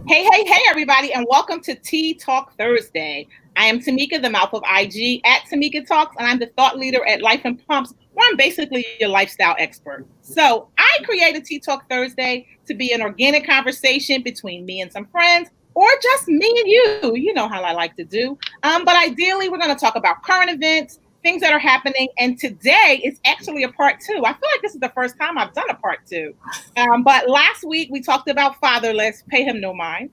Hey, everybody, and welcome to Tea Talk Thursday. I am Tamika, the mouth of IG at Tamika Talks, and I'm the thought leader at Life and Pumps, where I'm basically your lifestyle expert. So I created Tea Talk Thursday to be an organic conversation between me and some friends, or just me and you. You know how I like to do. But ideally, we're going to talk about current events, things that are happening. And today is actually a part two. I feel like this is the first time I've done a part two. But last week we talked about fatherless, pay him no mind.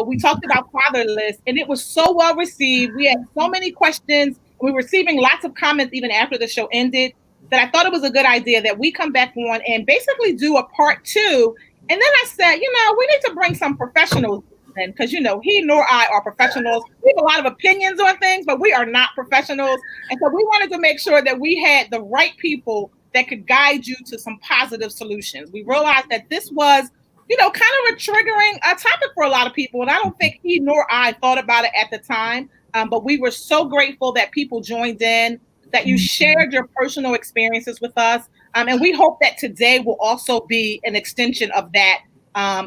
We talked about fatherless, and it was so well received. We had so many questions. We were receiving lots of comments even after the show ended, that I thought it was a good idea that we come back on and basically do a part two. And then I said, we need to bring some professionals in, because, he nor I are professionals. We have a lot of opinions on things, but we are not professionals. And so we wanted to make sure that we had the right people that could guide you to some positive solutions. We realized that this was, kind of a triggering topic for a lot of people. And I don't think he nor I thought about it at the time. But we were so grateful that people joined in, that you shared your personal experiences with us. And we hope that today will also be an extension of that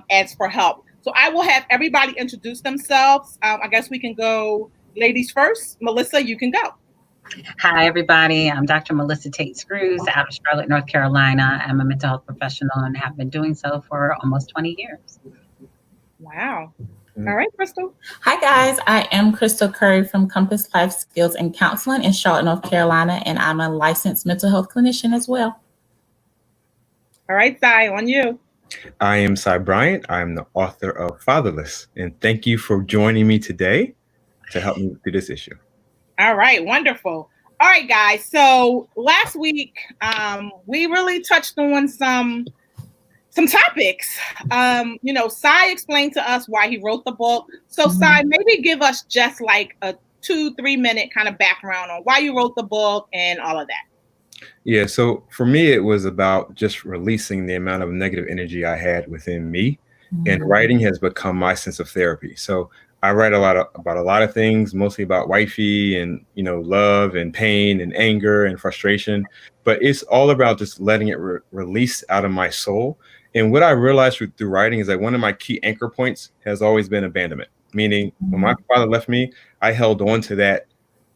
as for help. So I will have everybody introduce themselves. I guess we can go ladies first. Melissa, you can go. Hi, everybody. I'm Dr. Melissa Tate-Scruse out of Charlotte, North Carolina. I'm a mental health professional and have been doing so for almost 20 years. Wow. All right, Crystal. Hi, guys. I am Crystal Currie from Compass Life Skills and Counseling in Charlotte, North Carolina, and I'm a licensed mental health clinician as well. All right, Sy, on you. I am Sy Bryant. I'm the author of Fatherless, and thank you for joining me today to help me through this issue. All right, wonderful. All right, guys. So last week, we really touched on some topics. Sy explained to us why he wrote the book. So Sy, maybe give us just like a 2-3 minute kind of background on why you wrote the book and all of that. Yeah, so for me, it was about just releasing the amount of negative energy I had within me, and writing has become my sense of therapy. So I write about a lot of things, mostly about wifey and, love and pain and anger and frustration, but it's all about just letting it release out of my soul. And what I realized through writing is that one of my key anchor points has always been abandonment, meaning when my father left me, I held on to that.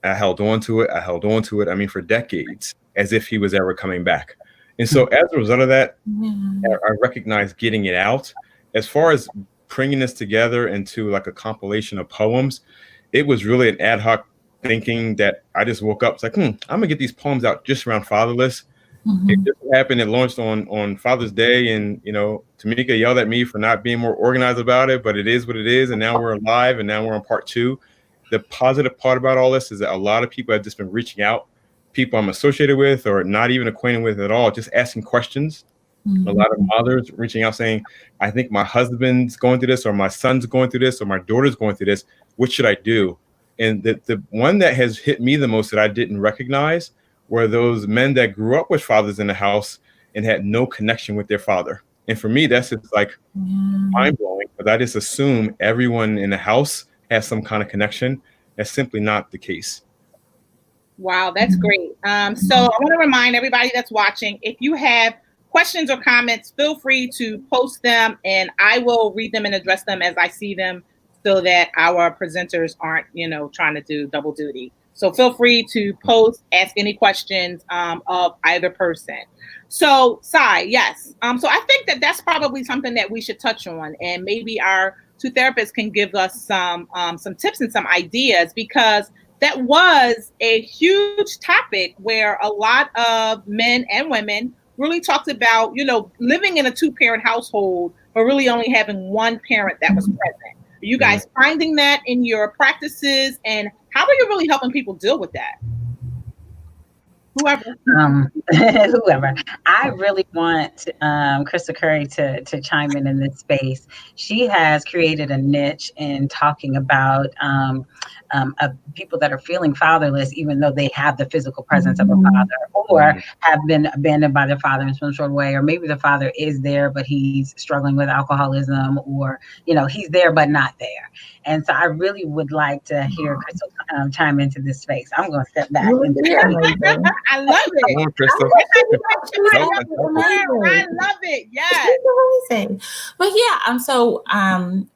I held on to it. For decades, as if he was ever coming back. And so as a result of that, I recognized getting it out. As far as bringing this together into like a compilation of poems, it was really an ad hoc thinking that I just woke up. It's like, I'm gonna get these poems out just around fatherless. It just happened. It launched on Father's Day, and Tamika yelled at me for not being more organized about it, but it is what it is. And now we're alive, and now we're on part two. The positive part about all this is that a lot of people have just been reaching out, people I'm associated with or not even acquainted with at all, just asking questions. A lot of mothers reaching out saying, I think my husband's going through this, or my son's going through this, or my daughter's going through this. What should I do? And the one that has hit me the most that I didn't recognize were those men that grew up with fathers in the house and had no connection with their father. And for me, that's just like mind-blowing, because I just assume everyone in the house has some kind of connection. That's simply not the case. Wow, that's great. So I want to remind everybody that's watching, if you have questions or comments, feel free to post them, and I will read them and address them as I see them, so that our presenters aren't, trying to do double duty. So feel free to post, ask any questions of either person. So Sy, yes. So I think that that's probably something that we should touch on, and maybe our two therapists can give us some tips and some ideas, because that was a huge topic where a lot of men and women really talked about, living in a 2-parent household, but really only having one parent that was present. Are you guys finding that in your practices, and how are you really helping people deal with that? Whoever. I really want Crystal Currie to chime in this space. She has created a niche in talking about people that are feeling fatherless, even though they have the physical presence of a father, or have been abandoned by their father in some sort of way, or maybe the father is there, but he's struggling with alcoholism, or, he's there, but not there. And so I really would like to hear Crystal chime into this space. I'm going to step back. I love it. Come on, Crystal. I love it. Yes. Amazing. But yeah, so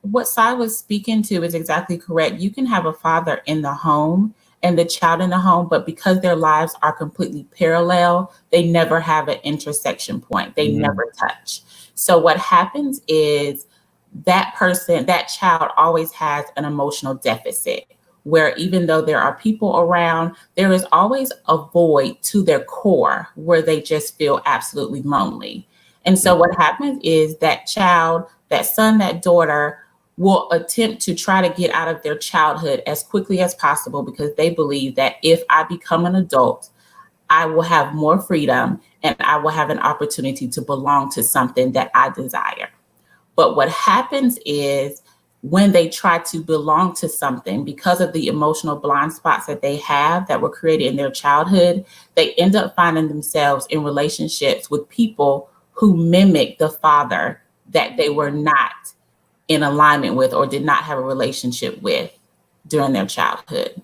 what Sy was speaking to is exactly correct. You can have a father in the home and the child in the home, but because their lives are completely parallel, they never have an intersection point. They never touch. So what happens is that person, that child always has an emotional deficit, where even though there are people around, there is always a void to their core where they just feel absolutely lonely. And so what happens is that child, that son, that daughter will attempt to try to get out of their childhood as quickly as possible, because they believe that if I become an adult, I will have more freedom and I will have an opportunity to belong to something that I desire. But what happens is when they try to belong to something, because of the emotional blind spots that they have that were created in their childhood, they end up finding themselves in relationships with people who mimic the father that they were not in alignment with or did not have a relationship with during their childhood.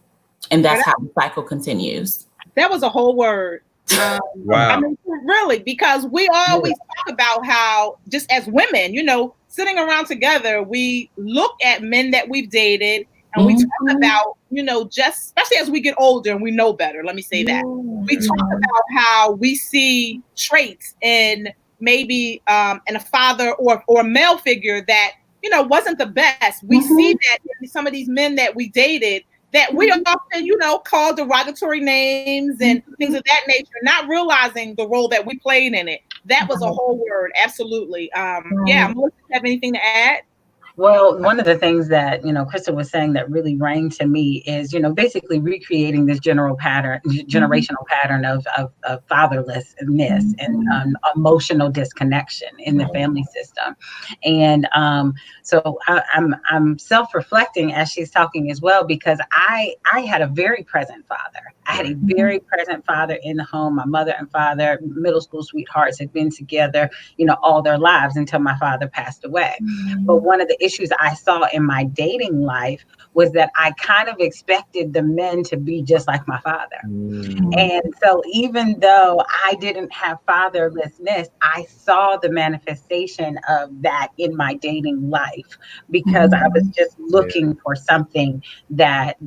And that's how the cycle continues. That was a whole word. Wow. I mean, really, because we always talk about how, just as women, sitting around together, we look at men that we've dated and we talk about, just especially as we get older and we know better. Let me say that. We talk about how we see traits in maybe in a father or a male figure that, wasn't the best. We see that in some of these men that we dated, that we often, call derogatory names and things of that nature, not realizing the role that we played in it. That was a whole word. Absolutely. Yeah. Melissa, have anything to add? Well, one of the things that, Crystal was saying that really rang to me is, basically recreating this generational pattern of fatherlessness and emotional disconnection in the family system. And so I'm self-reflecting as she's talking as well, because I had a very present father. I had a very present father in the home. My mother and father, middle school sweethearts, had been together, all their lives until my father passed away. But one of the issues I saw in my dating life was that I kind of expected the men to be just like my father. And so even though I didn't have fatherlessness, I saw the manifestation of that in my dating life, because I was just looking for something that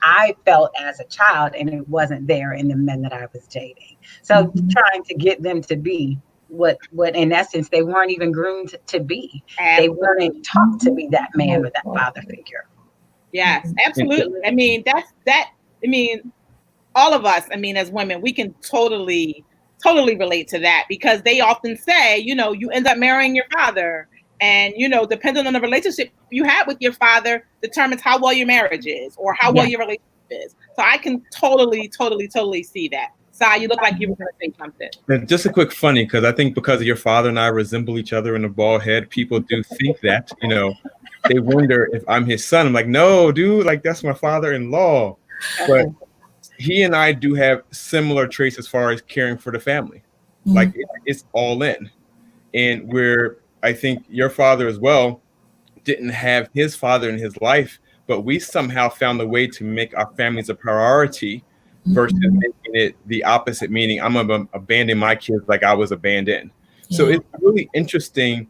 I felt as a child, and it wasn't there in the men that I was dating. So trying to get them to be what in essence they weren't even groomed to be. They weren't taught to be that man or that father figure. Yes, absolutely. I mean, all of us, as women, we can totally relate to that, because they often say, you end up marrying your father, and, depending on the relationship you have with your father determines how well your marriage is or how well your relationship is. So I can totally see that. Sy, you look like you were going to say something. And just a quick funny, because I think because your father and I resemble each other in the bald head, people do think that, they wonder if I'm his son. I'm like, no, dude, like that's my father-in-law. But he and I do have similar traits as far as caring for the family. Like it's all in. And I think your father as well didn't have his father in his life, but we somehow found a way to make our families a priority versus making it the opposite, meaning I'm going to abandon my kids like I was abandoned. So it's really interesting,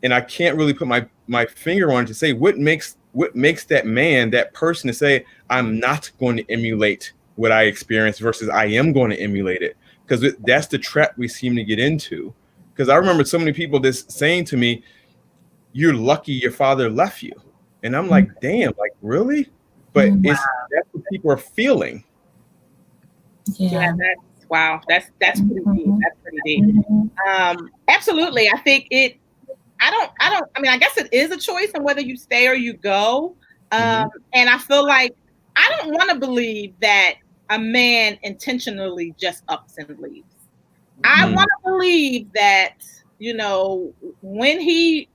and I can't really put my finger on it to say what makes that man, that person, to say I'm not going to emulate what I experienced versus I am going to emulate it, because that's the trap we seem to get into. Because I remember so many people just saying to me, "You're lucky your father left you," and I'm like, "Damn, like really?" But that's what people are feeling. Yeah, that's pretty deep. That's pretty deep. Absolutely. I think I guess it is a choice on whether you stay or you go. And I feel like I don't want to believe that a man intentionally just ups and leaves. I want to believe that, when he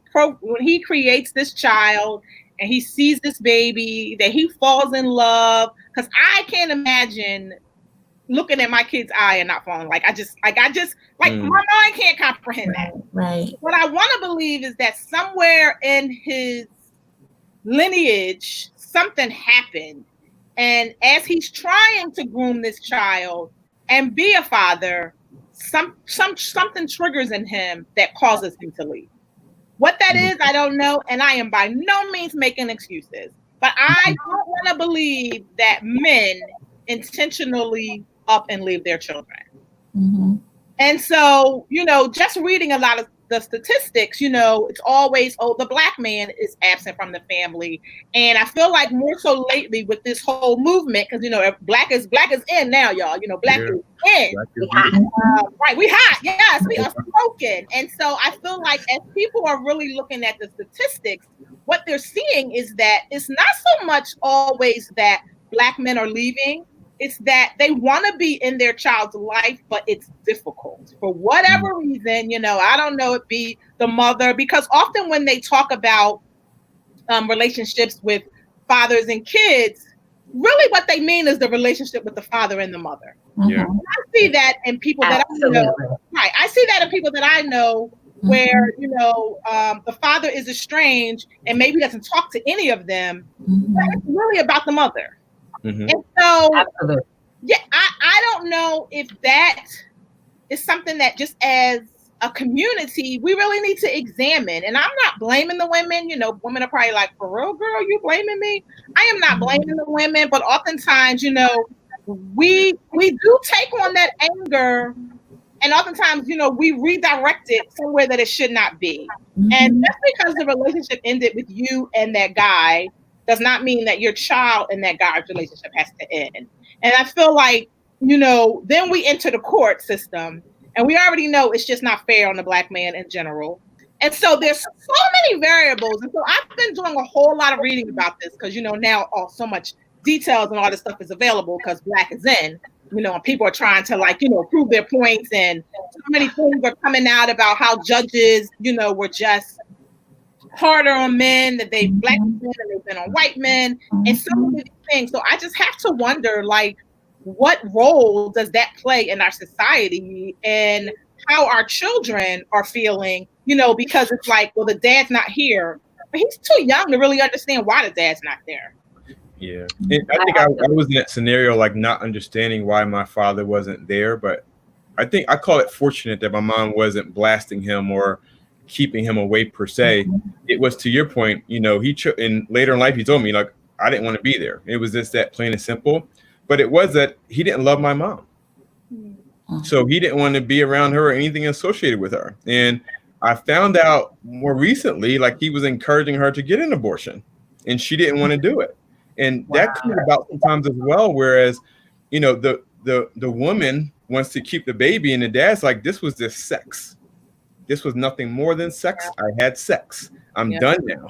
creates this child and he sees this baby, that he falls in love, because I can't imagine looking at my kid's eye and not falling. My mind can't comprehend that. Right. What I want to believe is that somewhere in his lineage, something happened. And as he's trying to groom this child, and be a father, something triggers in him that causes him to leave. What that is, I don't know, and I am by no means making excuses. But I don't want to believe that men intentionally up and leave their children. Mm-hmm. And so, just reading a lot of the statistics, it's always, the black man is absent from the family. And I feel like more so lately with this whole movement, because, black is in now, y'all. Black is in. Right, we hot. Yes, we are smoking. And so I feel like as people are really looking at the statistics, what they're seeing is that it's not so much always that black men are leaving. It's that they want to be in their child's life, but it's difficult for whatever reason. I don't know, it be the mother, because often when they talk about relationships with fathers and kids, really what they mean is the relationship with the father and the mother. Yeah. I see that in people that I know. Right. I see that in people that I know where, the father is estranged and maybe doesn't talk to any of them, but it's really about the mother. Mm-hmm. And so, absolutely. Yeah, I don't know if that is something that just as a community, we really need to examine. And I'm not blaming the women. Women are probably like, for real, girl, you blaming me? I am not blaming the women, but oftentimes, we do take on that anger. And oftentimes, we redirect it somewhere that it should not be. Mm-hmm. And just because the relationship ended with you and that guy does not mean that your child and that guy's relationship has to end. And I feel like, then we enter the court system, and we already know it's just not fair on the black man in general. And so there's so many variables. And so I've been doing a whole lot of reading about this because, now so much details and all this stuff is available because black is in, and people are trying to prove their points. And so many things are coming out about how judges, were just harder on men, that they black men and they've been on white men, and so many things. So I just have to wonder, what role does that play in our society and how our children are feeling, because it's like, well, the dad's not here, but he's too young to really understand why the dad's not there. Yeah. And I think I was in that scenario, not understanding why my father wasn't there, but I think I call it fortunate that my mom wasn't blasting him or keeping him away per se. It was, to your point, and later in life he told me I didn't want to be there. It was just that plain and simple. But it was that he didn't love my mom, so he didn't want to be around her or anything associated with her. And I found out more recently, he was encouraging her to get an abortion, and she didn't want to do it. And that comes about sometimes as well. Whereas, the woman wants to keep the baby, and the dad's like, this was just sex. This was nothing more than sex. I had sex. I'm done now.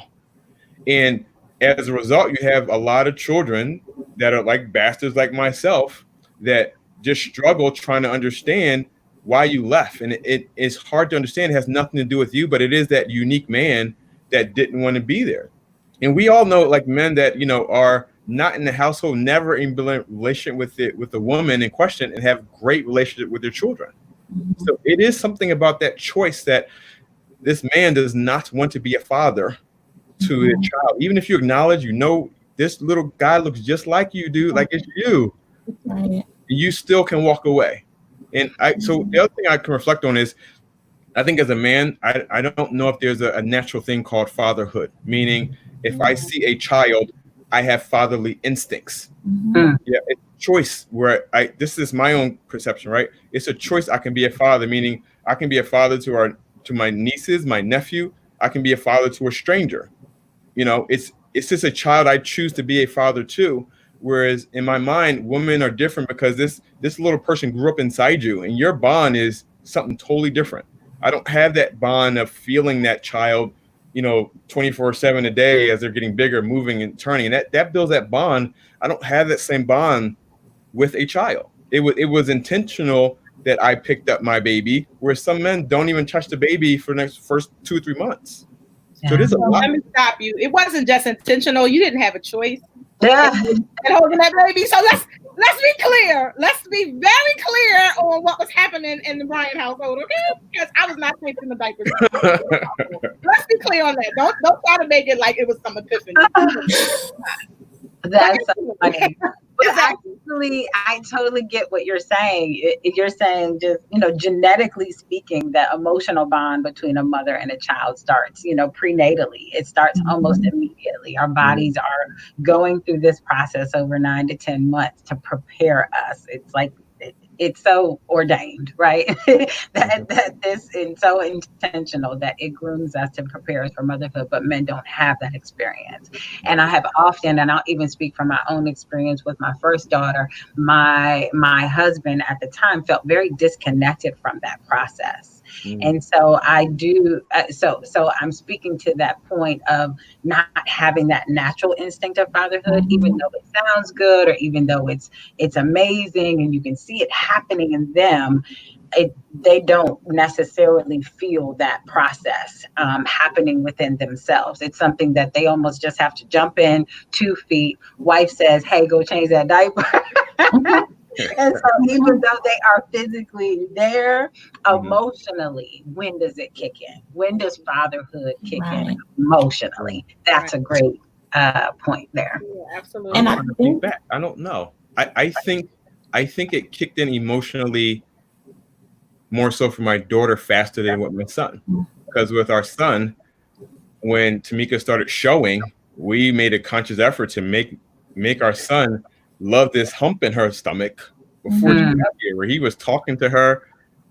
And as a result, you have a lot of children that are like bastards like myself that just struggle trying to understand why you left. And it is hard to understand. It has nothing to do with you, but it is that unique man that didn't want to be there. And we all know men that, are not in the household, never in relationship with the woman in question, and have great relationship with their children. So it is something about that choice that this man does not want to be a father to a child. Even if you acknowledge, this little guy looks just like you, dude, like it's you. Right. You still can walk away. And so the other thing I can reflect on is, I think as a man, I don't know if there's a natural thing called fatherhood, meaning if I see a child, I have fatherly instincts. Yeah, it's a choice where this is my own perception, right? It's a choice. I can be a father, meaning I can be a father to my nieces, my nephew. I can be a father to a stranger. It's just a child I choose to be a father to. Whereas in my mind, women are different because this little person grew up inside you, and your bond is something totally different. I don't have that bond of feeling that child, 24/7 a day as they're getting bigger, moving and turning. And that builds that bond. I don't have that same bond with a child. It was intentional that I picked up my baby, where some men don't even touch the baby for the first 2 or 3 months. Yeah. So there's a lot. Let me stop you. It wasn't just intentional. You didn't have a choice. Yeah. And holding that baby. So let's be clear. Let's be very clear on what was happening in the Bryant household, okay? Because I was not changing the diapers. Let's be clear on that. Don't try to make it like it was some epiphany. That's so funny. But I totally get what you're saying. You're saying just, genetically speaking, that emotional bond between a mother and a child starts, prenatally. It starts almost immediately. Our bodies are going through this process over 9 to 10 months to prepare us. It's like, it's so ordained, right? that this is so intentional that it grooms us to prepare us for motherhood, but men don't have that experience. And I have often, and I'll even speak from my own experience with my first daughter, my husband at the time felt very disconnected from that process. And so I do, so I'm speaking to that point of not having that natural instinct of fatherhood, even though it sounds good, or even though it's amazing and you can see it happening in them. They don't necessarily feel that process happening within themselves. It's something that they almost just have to jump in 2 feet. Wife says, "Hey, go change that diaper." And so even though they are physically there, emotionally, when does it kick in? When does fatherhood kick in emotionally? That's a great point there. Yeah, absolutely. And I think back. I don't know. I think it kicked in emotionally more so for my daughter faster than with my son. Because with our son, when Tamika started showing, we made a conscious effort to make our son love this hump in her stomach before she got here, where he was talking to her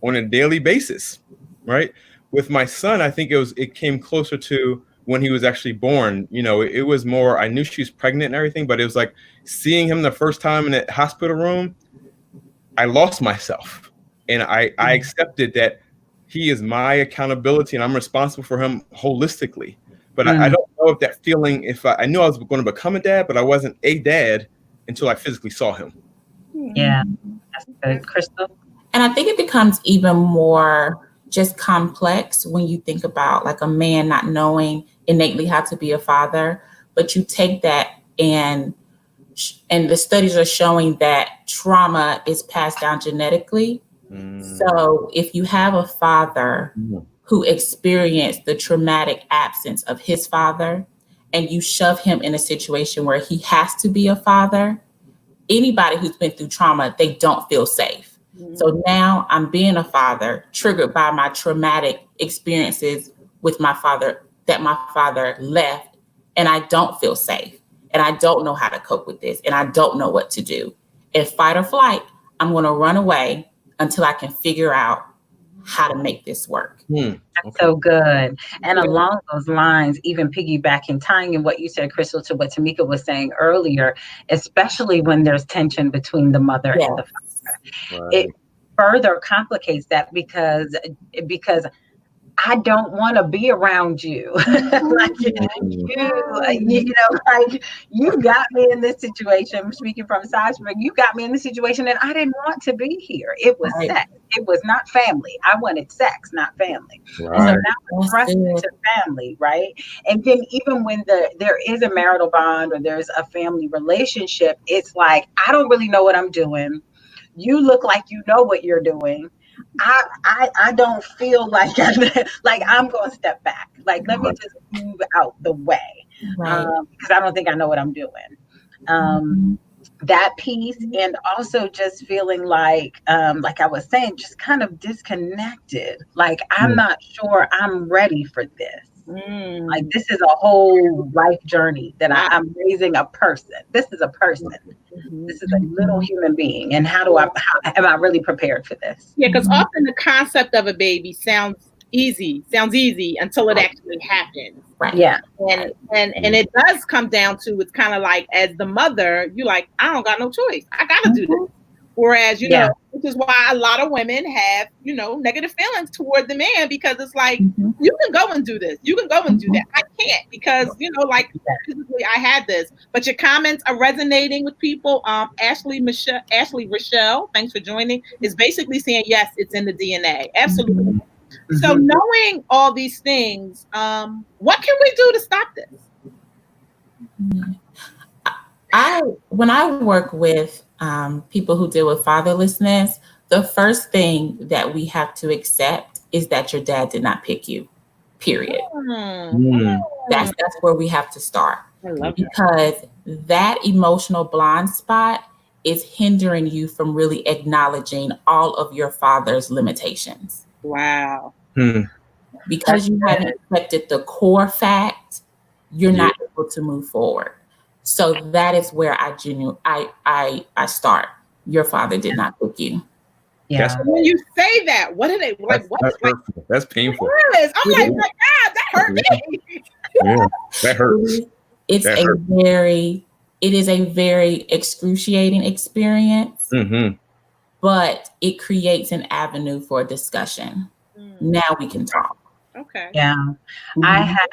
on a daily basis, right? With my son, I think it came closer to when he was actually born. It was more, I knew she was pregnant and everything, but it was like seeing him the first time in the hospital room, I lost myself. And I accepted that he is my accountability and I'm responsible for him holistically. But I don't know if that feeling, if I knew I was going to become a dad, but I wasn't a dad until I physically saw him. Yeah, that's good. Crystal? And I think it becomes even more just complex when you think about like a man not knowing innately how to be a father, but you take that and the studies are showing that trauma is passed down genetically. So if you have a father who experienced the traumatic absence of his father and you shove him in a situation where he has to be a father, anybody who's been through trauma, they don't feel safe. So now I'm being a father triggered by my traumatic experiences with my father, that my father left, and I don't feel safe. And I don't know how to cope with this. And I don't know what to do. In fight or flight, I'm going to run away until I can figure out how to make this work. That's so good. And along those lines, even piggybacking, tying in what you said, Crystal, to what Tamika was saying earlier, especially when there's tension between the mother and the father, it further complicates that because I don't want to be around you. Like you got me in this situation. I'm speaking from Sy's, you got me in this situation and I didn't want to be here. It was sex. It was not family. I wanted sex, not family. Right. So now we're thrust into family, right? And then even when there is a marital bond or there's a family relationship, it's like, I don't really know what I'm doing. You look like you know what you're doing. I don't feel like I'm going to step back. Like, let me just move out the way because I don't think I know what I'm doing. That piece, and also just feeling like I was saying, just kind of disconnected. Like, I'm not sure I'm ready for this. Like, this is a whole life journey that I'm raising a person. This is a person. This is a little human being. And how am I really prepared for this? Yeah, because often the concept of a baby sounds easy until it actually happens. Right. Yeah. And it does come down to, it's kind of like, as the mother, you're like, I don't got no choice. I got to do this. Whereas, which is why a lot of women have, negative feelings toward the man, because it's like, you can go and do this. You can go and do that. I can't because, physically I had this. But your comments are resonating with people. Ashley Rochelle, thanks for joining, is basically saying, yes, it's in the DNA. Absolutely. So knowing all these things, what can we do to stop this? When I work with people who deal with fatherlessness, the first thing that we have to accept is that your dad did not pick you, period. That's where we have to start. I love because that emotional blind spot is hindering you from really acknowledging all of your father's limitations. Wow. Because you haven't accepted the core fact, you're not able to move forward. So that is where I start. Your father did not pick you. Yeah. When you say that, what are they like? That's hurtful. That's painful. I'm like, my God, that hurt me. Yeah, that hurts. It is a very excruciating experience, but it creates an avenue for discussion. Now we can talk. Okay. Yeah. I had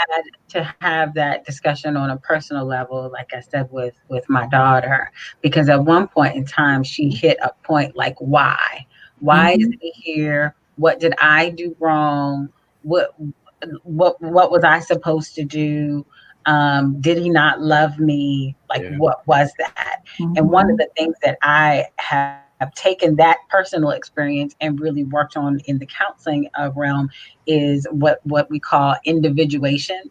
to have that discussion on a personal level, like I said, with my daughter, because at one point in time, she hit a point like, why? Why is he here? What did I do wrong? What was I supposed to do? Did he not love me? Like, what was that? And one of the things that I have taken that personal experience and really worked on in the counseling realm is what we call individuation,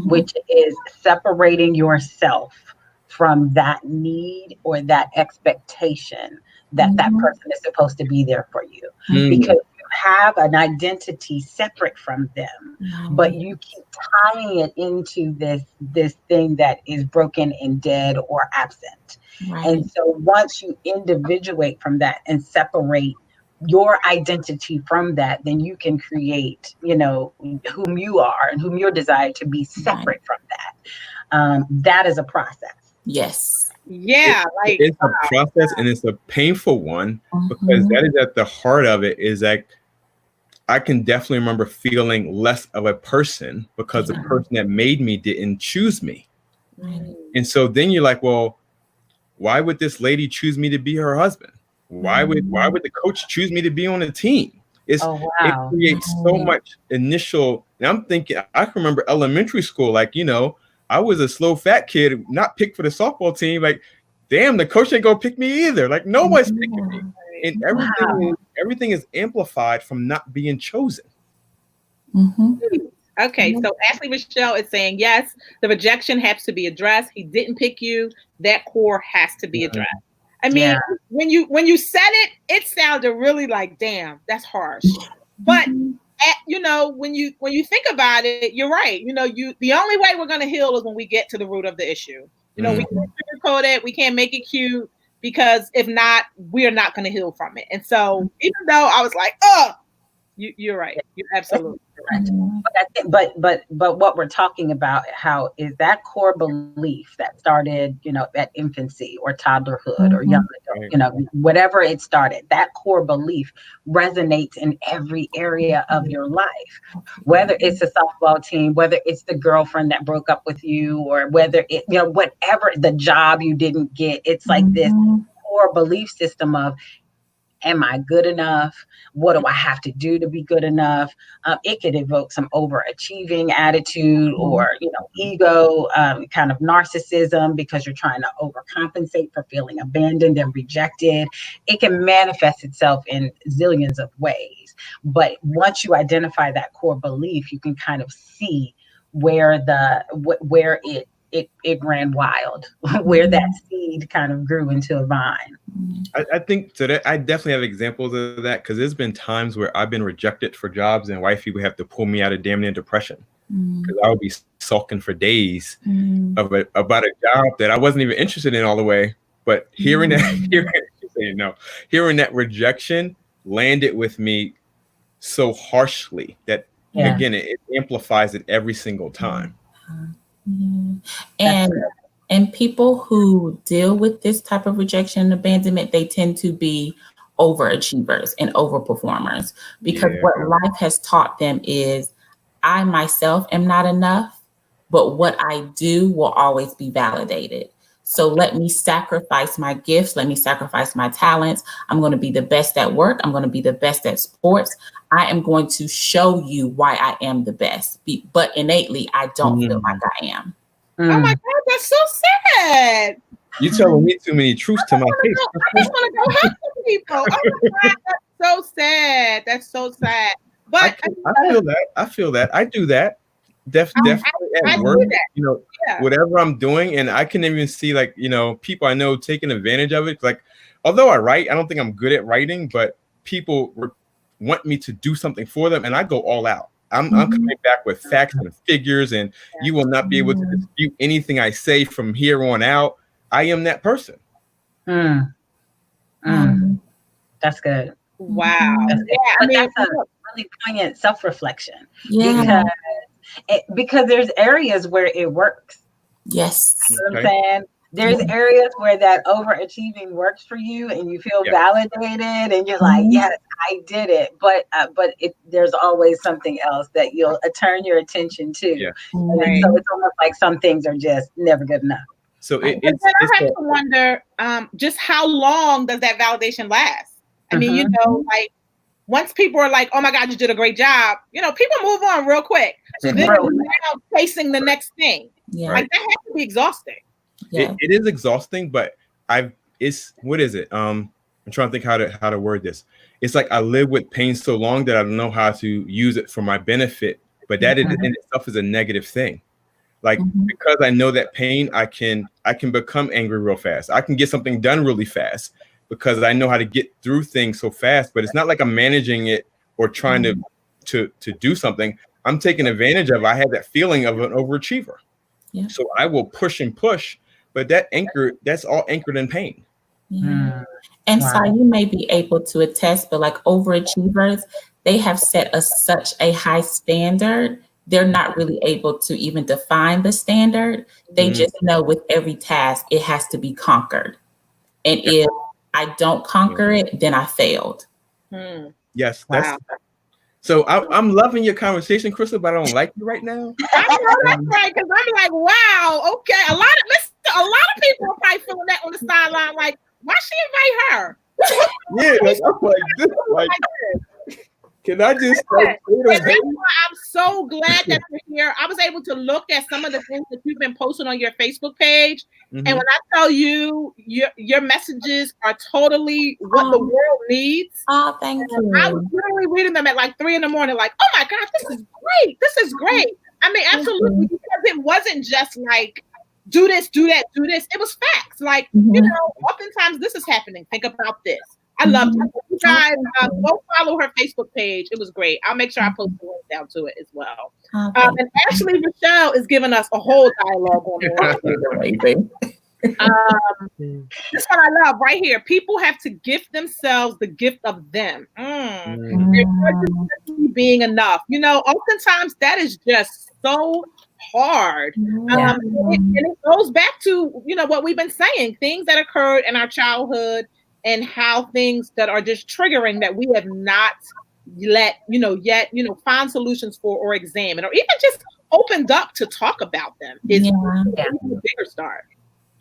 which is separating yourself from that need or that expectation that that person is supposed to be there for you, because you have an identity separate from them, but you keep tying it into this thing that is broken and dead or absent. And so once you individuate from that and separate your identity from that, then you can create, whom you are and whom you're desired to be separate from that. That is a process. Yes. Yeah. It's a process, and it's a painful one, because that is at the heart of it. Is like, I can definitely remember feeling less of a person because the person that made me didn't choose me. And so then you're like, well, why would this lady choose me to be her husband? Why would the coach choose me to be on the team? It creates so much initial. And I'm thinking, I can remember elementary school, like, I was a slow fat kid, not picked for the softball team. Like, damn, the coach ain't gonna pick me either. Like, nobody's picking me. And everything is amplified from not being chosen. Okay, so Ashley Michelle is saying, yes, the rejection has to be addressed. He didn't pick you. That core has to be addressed. I mean, when you said it, it sounded really like, damn, that's harsh. But when you think about it, you're right. The only way we're going to heal is when we get to the root of the issue. We can't sugarcoat it. We can't make it cute, because if not, we're not going to heal from it. And so even though I was like, oh, you're right. You're absolutely correct. But what we're talking about, how is that core belief that started, at infancy or toddlerhood or young adult, whatever it started, that core belief resonates in every area of your life, whether it's a softball team, whether it's the girlfriend that broke up with you, or whether it, whatever the job you didn't get. It's like this core belief system of, am I good enough? What do I have to do to be good enough? It could evoke some overachieving attitude or, ego, kind of narcissism, because you're trying to overcompensate for feeling abandoned and rejected. It can manifest itself in zillions of ways. But once you identify that core belief, you can kind of see where it ran wild, where that seed kind of grew into a vine. I think so that I definitely have examples of that, because there's been times where I've been rejected for jobs and wifey would have to pull me out of damn near depression, because I would be sulking for days about a job that I wasn't even interested in all the way. But hearing that rejection landed with me so harshly that again, it amplifies it every single time. And people who deal with this type of rejection and abandonment, they tend to be overachievers and overperformers, because what life has taught them is, I myself am not enough, but what I do will always be validated. So let me sacrifice my gifts. Let me sacrifice my talents. I'm going to be the best at work. I'm going to be the best at sports. I am going to show you why I am the best. But innately, I don't feel like I am. Oh my God, that's so sad. You telling me too many truths to my face. I just want to go hug some people. Oh my God, that's so sad. That's so sad. But I feel that. I do that. definitely at work, Yeah. whatever I'm doing, and I can even see like, people I know taking advantage of it. Like, although I write, I don't think I'm good at writing, but people want me to do something for them, and I go all out. I'm coming back with facts and figures, and you will not be able to dispute anything I say from here on out. I am that person. That's good. Wow. That's good. Yeah, But that's a really poignant self-reflection. Yeah. Because there's areas where it works. Yes. You know what I'm saying? There's areas where that overachieving works for you, and you feel validated, and you're like, yes, I did it. But there's always something else that you'll turn your attention to. Yeah. And so it's almost like some things are just never good enough. So I have to wonder just how long does that validation last? I mean, like once people are like, oh my God, you did a great job, people move on real quick. So then you're now chasing the next thing. Yeah. Like that has to be exhausting. Yeah. It is exhausting, but what is it? I'm trying to think how to word this. It's like I live with pain so long that I don't know how to use it for my benefit, but that in itself is a negative thing. Like because I know that pain, I can become angry real fast. I can get something done really fast because I know how to get through things so fast. But it's not like I'm managing it or trying to do something. I'm taking advantage of. I had that feeling of an overachiever. Yeah. So I will push and push, but that's all anchored in pain. Yeah. And so you may be able to attest, but like overachievers, they have set such a high standard. They're not really able to even define the standard. They just know with every task, it has to be conquered. And if I don't conquer it, then I failed. Yes. Wow. So I'm loving your conversation, Crystal, but I don't like you right now. I know that's right, because I'm like, wow, okay. A lot of people are probably feeling that on the sideline, like, why she invite her? Yeah, like, I'm like this, like. Can I just that's why I'm so glad that you're here. I was able to look at some of the things that you've been posting on your Facebook page. And when I tell you your messages are totally what the world needs. Oh, thank you. I was literally reading them at like 3 a.m. like, oh my God, this is great. This is great. I mean, absolutely, because it wasn't just like, do this, do that, do this. It was facts. Like, oftentimes this is happening. Think about this. I love it. You guys go follow her Facebook page. It was great. I'll make sure I post the link down to it as well. And Ashley Michelle is giving us a whole dialogue on it. This one I love right here. People have to gift themselves the gift of them. Being enough. Oftentimes that is just so hard. And it goes back to, what we've been saying, things that occurred in our childhood and how things that are just triggering that we have not yet find solutions for or examine or even just opened up to talk about them is a bigger start.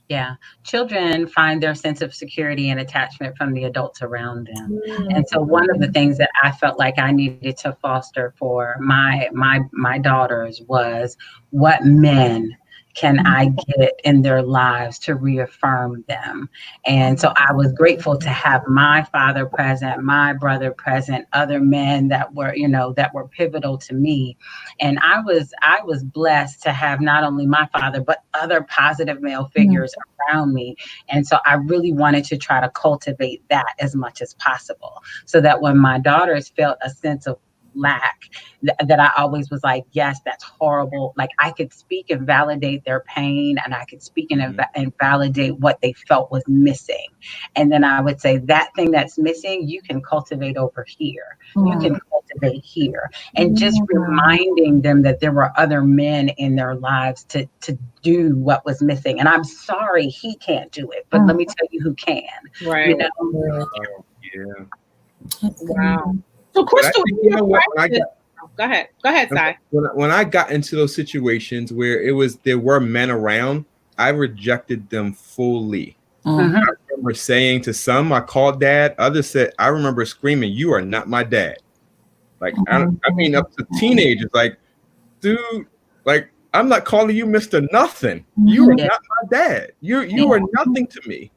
Yeah. Children find their sense of security and attachment from the adults around them. And so one of the things that I felt like I needed to foster for my daughters was, what men can I get in their lives to reaffirm them? And so I was grateful to have my father present, my brother present, other men that were pivotal to me. And I was blessed to have not only my father, but other positive male figures around me. And so I really wanted to try to cultivate that as much as possible, so that when my daughters felt a sense of lack, that I always was like, yes, that's horrible. Like I could speak and validate their pain, and I could speak and validate what they felt was missing. And then I would say, that thing that's missing, you can cultivate over here. You can cultivate here. And just reminding them that there were other men in their lives to do what was missing. And I'm sorry he can't do it, but let me tell you who can. Right. Wow. So Crystal, go ahead, Sy. When I got into those situations where there were men around, I rejected them fully. I remember saying to some, I called dad. Others said, I remember screaming, "You are not my dad." Like I mean, up to teenagers, like, dude, like, I'm not calling you Mr. Nothing. You are not my dad. You are nothing to me.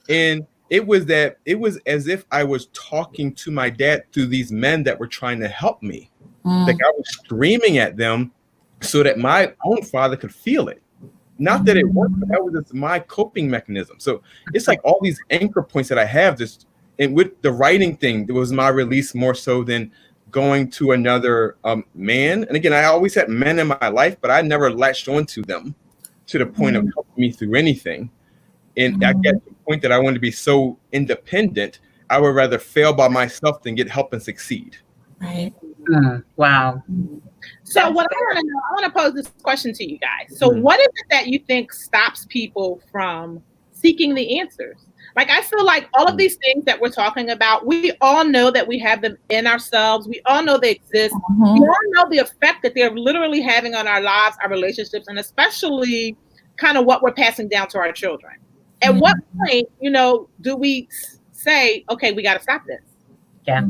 And it was as if I was talking to my dad through these men that were trying to help me. Like I was screaming at them, so that my own father could feel it. Not that it worked, but that was just my coping mechanism. So it's like all these anchor points that I have this, and with the writing thing, it was my release more so than going to another man. And again, I always had men in my life, but I never latched onto them to the point of helping me through anything. And I get to the point that I wanted to be so independent, I would rather fail by myself than get help and succeed. Right. Wow. So what I want to know, I want to pose this question to you guys. So what is it that you think stops people from seeking the answers? Like, I feel like all of these things that we're talking about, we all know that we have them in ourselves. We all know they exist. We all know the effect that they're literally having on our lives, our relationships, and especially kind of what we're passing down to our children. At what point, do we say, okay, we got to stop this? Yeah.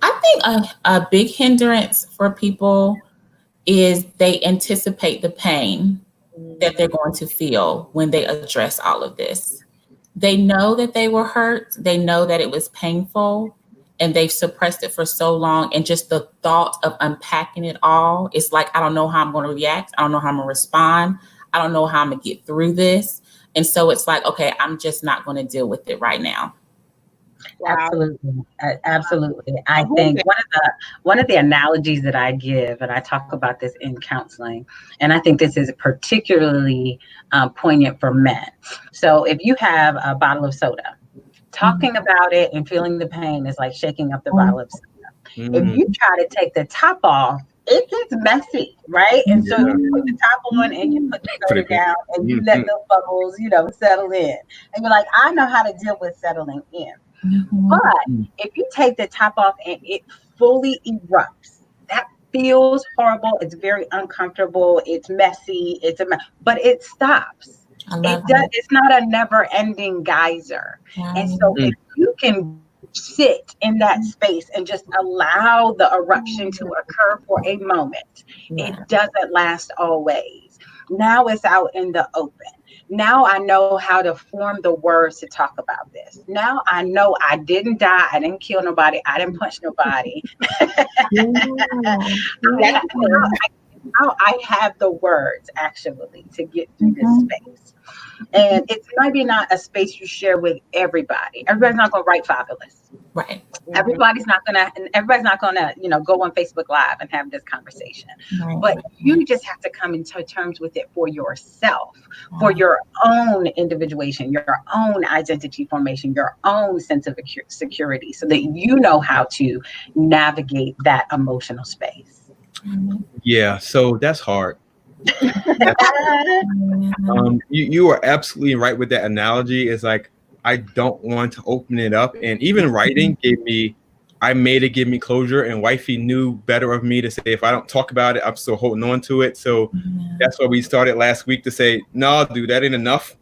I think a big hindrance for people is they anticipate the pain that they're going to feel when they address all of this. They know that they were hurt. They know that it was painful, and they've suppressed it for so long. And just the thought of unpacking it all, it's like, I don't know how I'm going to react. I don't know how I'm going to respond. I don't know how I'm going to get through this. And so it's like, okay, I'm just not going to deal with it right now. Wow. Absolutely. I think one of the analogies that I give, and I talk about this in counseling, and I think this is particularly poignant for men. So if you have a bottle of soda, talking about it and feeling the pain is like shaking up the bottle of soda. If you try to take the top off, it gets messy, right? And so you put the top on and you put the soda down and you let the bubbles, settle in. And you're like, I know how to deal with settling in. But if you take the top off and it fully erupts, that feels horrible. It's very uncomfortable. It's messy. But it stops. It's not a never-ending geyser. And so if you can sit in that space and just allow the eruption to occur for a moment, it doesn't last always. Now it's out in the open. Now I know how to form the words to talk about this. Now I know I didn't die. I didn't kill nobody. I didn't punch nobody. I have the words actually to get through this space. And it's maybe not a space you share with everybody. Everybody's not going to write fatherless. Right. Everybody's not going to, go on Facebook Live and have this conversation. But you just have to come into terms with it for yourself, for your own individuation, your own identity formation, your own sense of security, so that you know how to navigate that emotional space. Yeah, so that's hard. You are absolutely right with that analogy. It's like, I don't want to open it up, and even writing made it give me closure, and wifey knew better of me to say, if I don't talk about it, I'm still holding on to it. So that's why we started last week to say, no, dude, that ain't enough.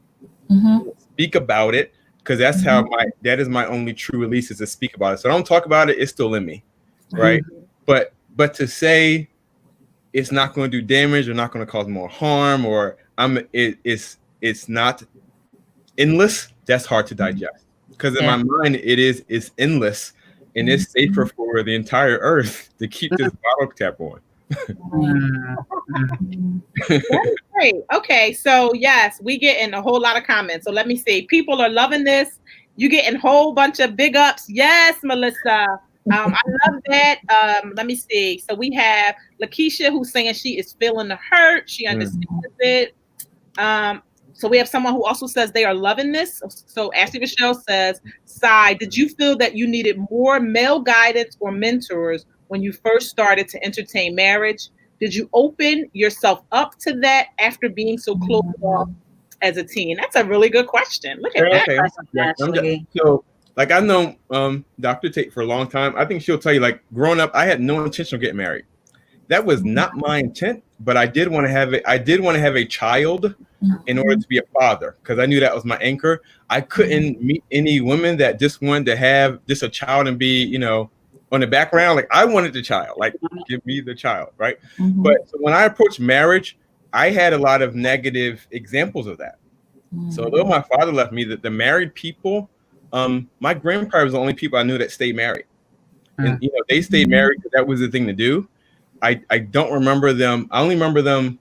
Speak about it, because that's how that is my only true release, is to speak about it. So I don't talk about it, it's still in me, right? But to say it's not going to do damage or not going to cause more harm, or it's not endless, that's hard to digest, because in my mind it's endless, and it's safer for the entire earth to keep this bottle cap on. That's great. Okay, so yes, we get in a whole lot of comments. So let me see. People are loving this. You getting a whole bunch of big ups. Yes, Melissa. I love that. Let me see. So we have Lakeisha, who's saying she is feeling the hurt. She understands it. So we have someone who also says they are loving this. So Ashley Michelle says, Sy, did you feel that you needed more male guidance or mentors when you first started to entertain marriage? Did you open yourself up to that after being so close off as a teen? That's a really good question. Look at that. Okay. So, like, I've known Dr. Tate for a long time. I think she'll tell you, like, growing up, I had no intention of getting married. That was not my intent, but I did want to have it. I did want to have a child in order to be a father, because I knew that was my anchor. I couldn't meet any women that just wanted to have just a child and be, on the background. Like, I wanted the child, like, give me the child, right? But so when I approached marriage, I had a lot of negative examples of that. So although my father left me, the married people, my grandparents were the only people I knew that stayed married. And they stayed married because that was the thing to do. I don't remember them. I only remember them,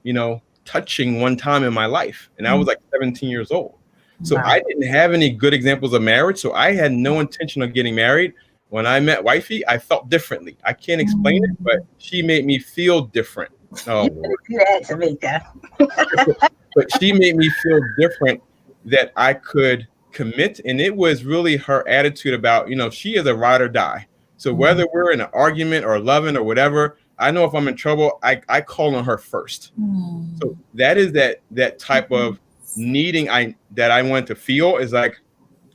touching one time in my life, and I was like 17 years old. So Wow. I didn't have any good examples of marriage. So I had no intention of getting married. When I met wifey, I felt differently. I can't explain it, but she made me feel different. Oh, You didn't do that, Tamika. but she made me feel different, that I could commit. And it was really her attitude about, she is a ride or die. So whether we're in an argument or loving or whatever, I know if I'm in trouble, I call on her first. So that is that type of needing that I want to feel, is like,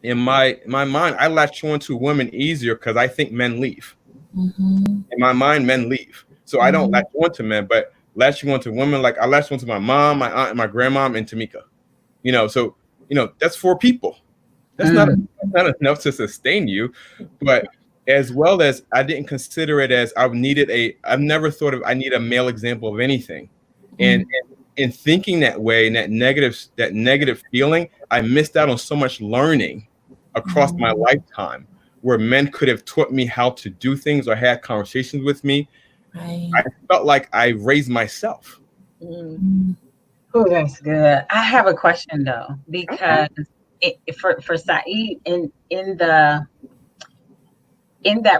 in my mind, I latch on to women easier because I think men leave. In my mind, men leave. So I don't latch on to men, but latching on to women, like I latch on to my mom, my aunt, and my grandmom, and Tamika. So that's 4 people. That's not enough to sustain you. But as well as I didn't consider it as I've never thought of I need a male example of anything. And in thinking that way, and that negative feeling, I missed out on so much learning across my lifetime, where men could have taught me how to do things or had conversations with me. Right. I felt like I raised myself. Oh, that's good. I have a question though, because for Saeed, in that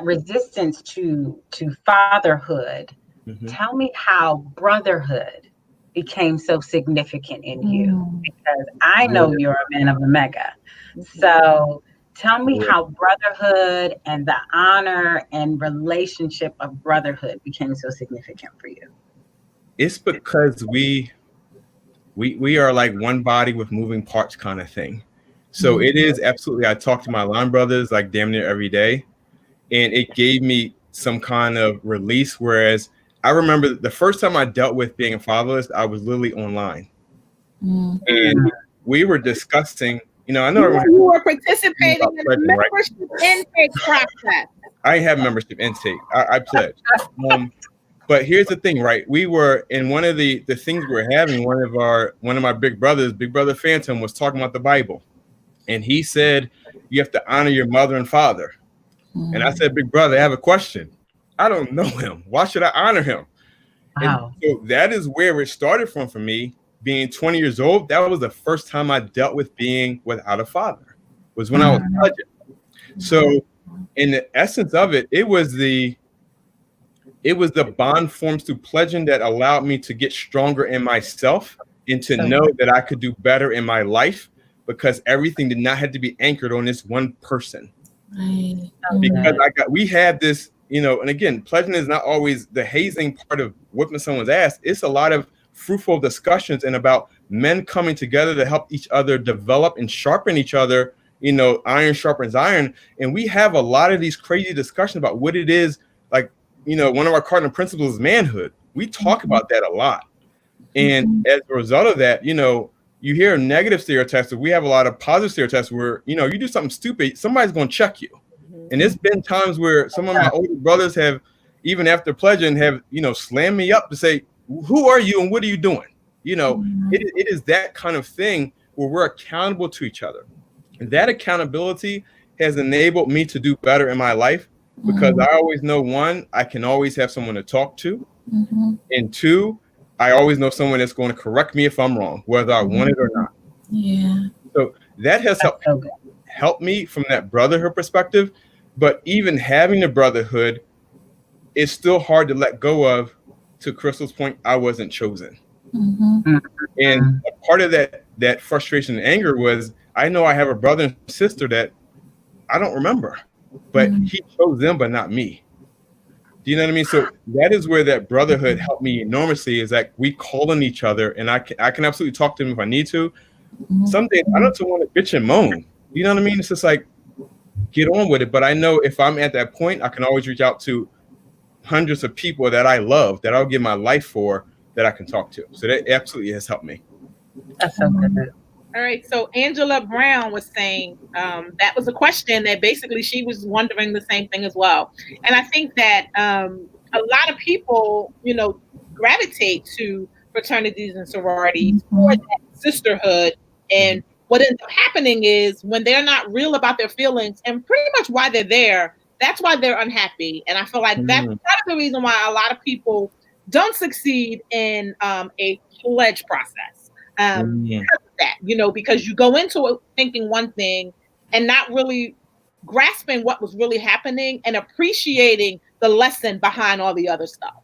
resistance to fatherhood, tell me how brotherhood became so significant in you, because I know you're a man of Omega. So tell me how brotherhood and the honor and relationship of brotherhood became so significant for you. It's because we are like one body with moving parts kind of thing. So it is absolutely, I talk to my line brothers like damn near every day, and it gave me some kind of release. Whereas I remember the first time I dealt with being a fatherless, I was literally online. And we were discussing, I know you were participating in the membership intake process. I have membership intake. I pledged. But here's the thing, right? We were in one of the things we were having. One of my big brothers, Big Brother Phantom, was talking about the Bible, and he said you have to honor your mother and father. And I said, Big Brother, I have a question. I don't know him. Why should I honor him? Wow. And so that is where it started from for me. Being 20 years old, that was the first time I dealt with being without a father. Was when I was pledging. So in the essence of it, it was the bond forms through pledging that allowed me to get stronger in myself and to know that I could do better in my life, because everything did not have to be anchored on this one person. Right. Because we had this, and again, pledging is not always the hazing part of whipping someone's ass. It's a lot of fruitful discussions and about men coming together to help each other develop and sharpen each other. Iron sharpens iron. And we have a lot of these crazy discussions about what it is. Like, one of our cardinal principles is manhood. We talk about that a lot. And as a result of that, you hear negative stereotypes, but we have a lot of positive stereotypes where, you do something stupid, somebody's going to check you. And there's been times where some of my older brothers have, even after pledging, have, slammed me up to say, who are you and what are you doing? It is that kind of thing where we're accountable to each other. And that accountability has enabled me to do better in my life, because I always know, 1, I can always have someone to talk to. And 2, I always know someone that's going to correct me if I'm wrong, whether I want it or not. Yeah. So that has helped me from that brotherhood perspective. But even having the brotherhood, it's still hard to let go of. To Crystal's point, I wasn't chosen. And a part of that frustration and anger was, I know I have a brother and sister that I don't remember, but he chose them, but not me. Do you know what I mean? So that is where that brotherhood helped me enormously, is that we call on each other, and I can absolutely talk to them if I need to. Some days I don't want to bitch and moan. You know what I mean? It's just like, get on with it. But I know if I'm at that point, I can always reach out to hundreds of people that I love, that I'll give my life for, that I can talk to. So that absolutely has helped me. That's so good. All right. So Angela Brown was saying that was a question that basically she was wondering the same thing as well. And I think that a lot of people, gravitate to fraternities and sororities for that sisterhood. And what ends up happening is, when they're not real about their feelings and pretty much why they're there, that's why they're unhappy. And I feel like that's part of the reason why a lot of people don't succeed in a pledge process. Because of that, because you go into it thinking one thing and not really grasping what was really happening and appreciating the lesson behind all the other stuff.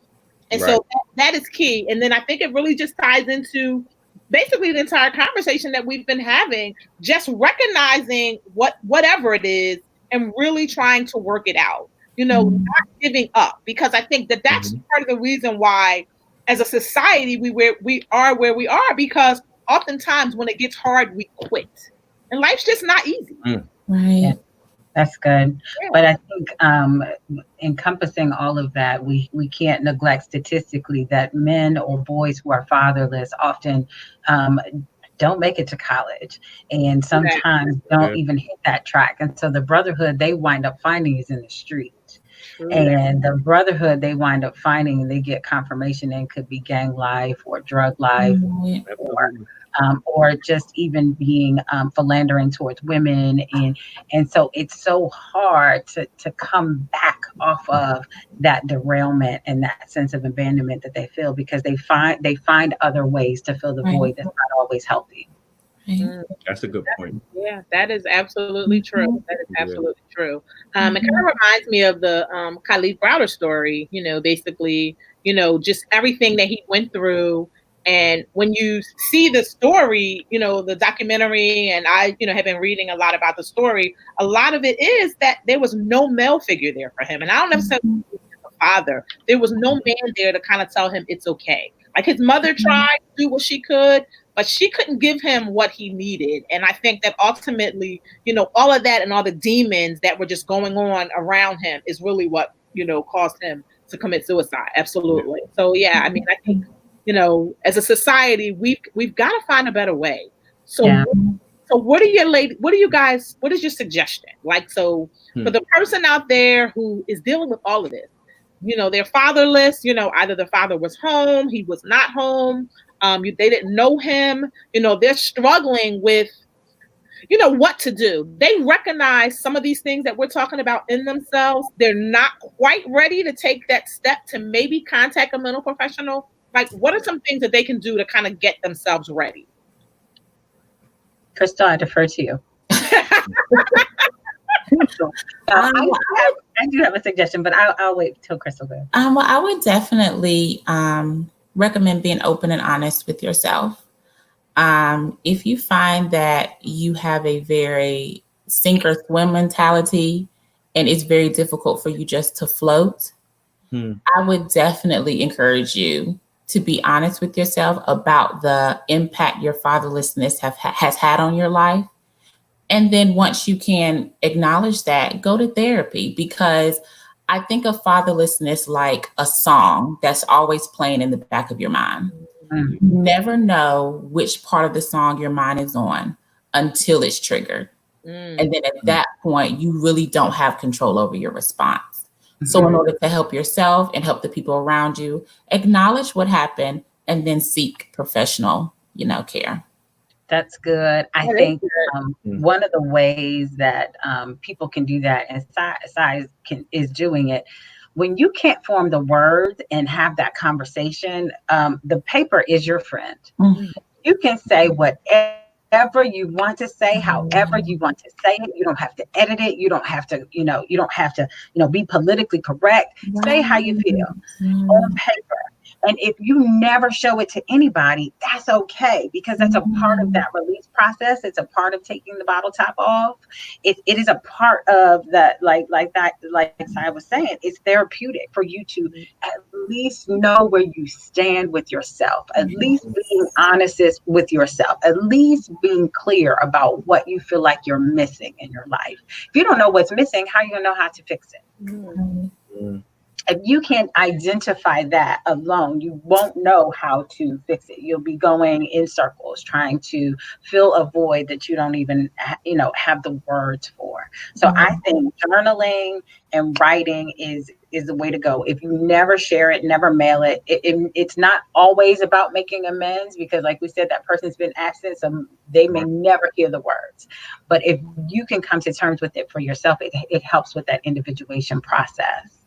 And so that is key. And then I think it really just ties into basically the entire conversation that we've been having, just recognizing whatever it is and really trying to work it out, not giving up, because I think that's part of the reason why as a society we are where we are, because oftentimes when it gets hard, we quit. And life's just not easy. Right. Yeah. That's good. Yeah. But I think encompassing all of that, we can't neglect statistically that men or boys who are fatherless often don't make it to college, and sometimes don't even hit that track. And so the brotherhood they wind up finding is in the street. And the brotherhood they wind up finding, they get confirmation in, could be gang life or drug life, or just even being philandering towards women. And so it's so hard to come back off of that derailment and that sense of abandonment that they feel, because they find other ways to fill the void that's not always healthy. That's a good point. Yeah, that is absolutely true. That is absolutely true. It kind of reminds me of the Khalid Browder story, basically, just everything that he went through. And when you see the story, the documentary, and I, have been reading a lot about the story, a lot of it is that there was no male figure there for him. And I don't necessarily think a father. There was no man there to kind of tell him it's okay. Like his mother tried to do what she could, but she couldn't give him what he needed. And I think that ultimately, all of that and all the demons that were just going on around him is really what, caused him to commit suicide. Absolutely. So, yeah, I mean, I think, as a society, we've got to find a better way. So, so what is your suggestion? Like, so for the person out there who is dealing with all of this, they're fatherless, either the father was home, he was not home, they didn't know him, they're struggling with, what to do. They recognize some of these things that we're talking about in themselves. They're not quite ready to take that step to maybe contact a mental professional. Like, what are some things that they can do to kind of get themselves ready? Crystal, I defer to you. I do have a suggestion, but I'll wait till Crystal goes. Well, I would definitely recommend being open and honest with yourself. If you find that you have a very sink or swim mentality and it's very difficult for you just to float, I would definitely encourage you to be honest with yourself about the impact your fatherlessness has had on your life. And then once you can acknowledge that, go to therapy, because I think of fatherlessness like a song that's always playing in the back of your mind. You never know which part of the song your mind is on until it's triggered. And then at that point, you really don't have control over your response. So in order to help yourself and help the people around you, acknowledge what happened and then seek professional, care. That's good. I think one of the ways that people can do that, and Sy is doing it, when you can't form the words and have that conversation, the paper is your friend. You can say whatever you want to say, however you want to say it. You don't have to edit it. You don't have to, be politically correct. Say how you feel on paper. And if you never show it to anybody, that's okay, because that's a part of that release process. It's a part of taking the bottle top off. It is a part of that, like I was saying, it's therapeutic for you to at least know where you stand with yourself, at least being honest with yourself, at least being clear about what you feel like you're missing in your life. If you don't know what's missing, how are you going to know how to fix it? If you can't identify that alone, you won't know how to fix it. You'll be going in circles trying to fill a void that you don't even, have the words for. So I think journaling and writing is the way to go. If you never share it, never mail it, it's not always about making amends, because like we said, that person's been absent, so they may never hear the words. But if you can come to terms with it for yourself, it helps with that individuation process.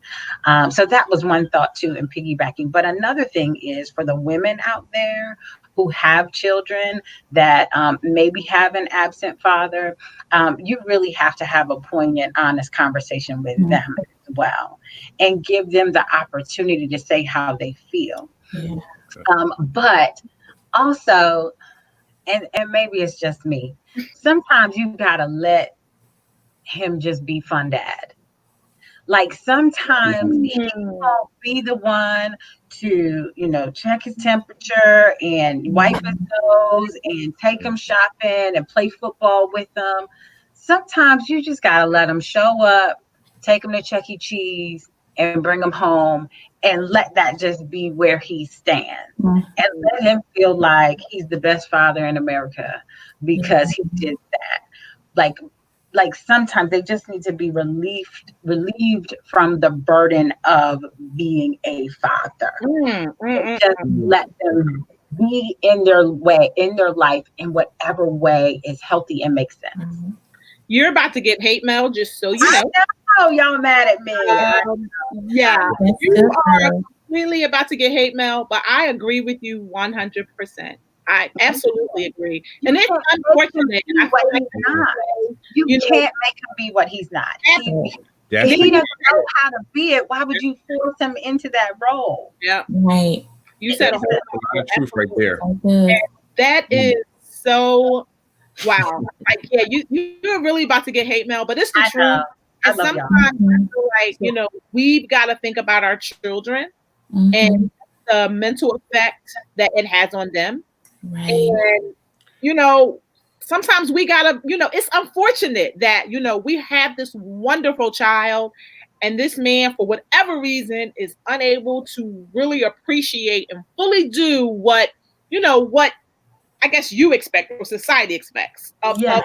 So that was one thought too, and piggybacking. But another thing is for the women out there who have children that maybe have an absent father, you really have to have a poignant, honest conversation with them as well, and give them the opportunity to say how they feel. Yeah. But also, and maybe it's just me, sometimes you gotta let him just be fun dad. Like sometimes he won't be the one to, check his temperature and wipe his nose and take him shopping and play football with them. Sometimes you just gotta let him show up, take him to Chuck E. Cheese, and bring him home, and let that just be where he stands, and let him feel like he's the best father in America because he did that. Like sometimes they just need to be relieved from the burden of being a father. Just let them be in their life in whatever way is healthy and makes sense. You're about to get hate mail, just so you know. I know y'all mad at me. Yeah, you are completely about to get hate mail, but I agree with you 100%. I absolutely agree. And it's unfortunate. You can't make him be what he's not. He doesn't know how to be it. Why would you force him into that role? Yeah. Right. You said a whole lot of truth right there. And that is so wow. Like, yeah, you're really about to get hate mail, but it's the truth. And sometimes I feel like, we've got to think about our children and the mental effect that it has on them. Right. And, sometimes we gotta, it's unfortunate that, we have this wonderful child and this man, for whatever reason, is unable to really appreciate and fully do what I guess you expect or society expects of a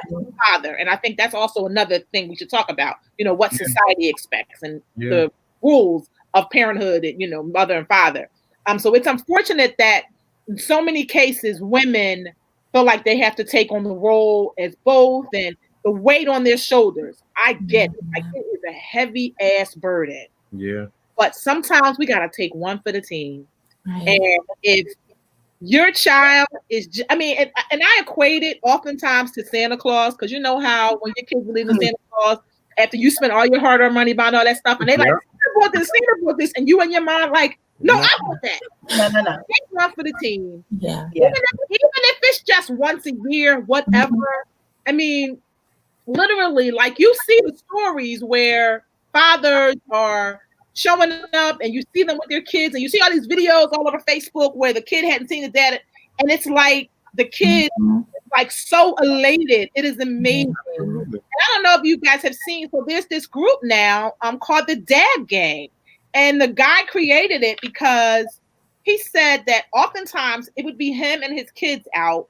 father. And I think that's also another thing we should talk about, what society expects and the rules of parenthood and, mother and father. So it's unfortunate that in so many cases, women feel like they have to take on the role as both and the weight on their shoulders. I get it. Like, it is a heavy ass burden. Yeah. But sometimes we got to take one for the team. Right. And if your child is, and I equate it oftentimes to Santa Claus, because you know how when your kids believe in Santa Claus, after you spend all your hard-earned money buying all that stuff, and they like, Santa bought this, and you and your mom like, no, I want that. No. Take one for the team. Yeah. Even if it's just once a year, whatever. I mean, literally, like, you see the stories where fathers are showing up and you see them with their kids and you see all these videos all over Facebook where the kid hadn't seen the dad, and it's like the kid is like so elated. It is amazing. And I don't know if you guys have seen, so there's this group now called the Dad Gang. And the guy created it because he said that oftentimes it would be him and his kids out,